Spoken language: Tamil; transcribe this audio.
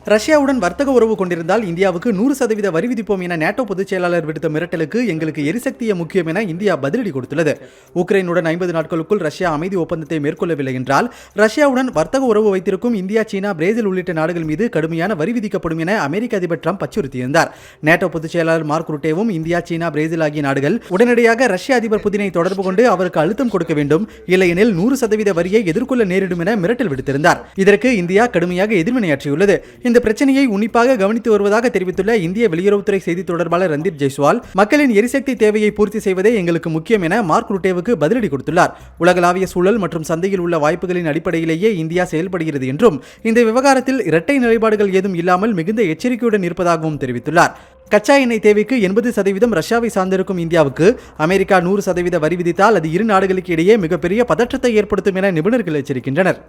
ரஷ்யாவுடன் வர்த்தக உறவு கொண்டிருந்தால் இந்தியாவுக்கு 100% வரி விதிப்போம் என நேட்டோ பொதுச் செயலாளர் விடுத்த மிரட்டலுக்கு எங்களுக்கு எரிசக்தியே முக்கியம் என இந்தியா பதிலடி கொடுத்துள்ளது. உக்ரைனுடன் 50 நாட்களுக்குள் ரஷ்யா அமைதி ஒப்பந்தத்தை மேற்கொள்ளவில்லை என்றால் ரஷ்யாவுடன் வர்த்தக உறவு வைத்திருக்கும் இந்தியா, சீனா, பிரேசில் உள்ளிட்ட நாடுகள் மீது கடுமையான வரி விதிக்கப்படும் என அமெரிக்க அதிபர் டிரம்ப் அச்சுறுத்தியிருந்தார். நேட்டோ பொதுச் செயலாளர் மார்க் ருட்டேவும் இந்தியா, சீனா, பிரேசில் ஆகிய நாடுகள் உடனடியாக ரஷ்ய அதிபர் புதினை தொடர்பு கொண்டு அவருக்கு அழுத்தம் கொடுக்க வேண்டும், இல்லையெனில் 100% வரியை எதிர்கொள்ள நேரிடும் என மிரட்டல் விடுத்திருந்தார். இதற்கு இந்தியா கடுமையாக எதிர்வினையாற்றியுள்ளது. இந்த பிரச்சனையை உன்னிப்பாக கவனித்து வருவதாக தெரிவித்துள்ள இந்திய வெளியுறவுத்துறை செய்தி தொடர்பாளர் ரந்தீப் ஜெய்ஸ்வால், மக்களின் எரிசக்தி தேவையை பூர்த்தி செய்வதே எங்களுக்கு முக்கியம் என மார்க் ருட்டேவுக்கு பதிலடி கொடுத்துள்ளார். உலகளாவிய சூழல் மற்றும் சந்தையில் உள்ள வாய்ப்புகளின் அடிப்படையிலேயே இந்தியா செயல்படுகிறது என்றும் இந்த விவகாரத்தில் இரட்டை நிலைப்பாடுகள் ஏதும் இல்லாமல் மிகுந்த எச்சரிக்கையுடன் இருப்பதாகவும் தெரிவித்துள்ளார். கச்சா எண்ணெய் தேவைக்கு 80% ரஷ்யாவை சார்ந்திருக்கும் இந்தியாவுக்கு அமெரிக்கா 100% வரி விதித்தால் அது இரு நாடுகளுக்கு இடையே மிகப்பெரிய பதற்றத்தை ஏற்படுத்தும் என நிபுணர்கள் எச்சரிக்கின்றனர்.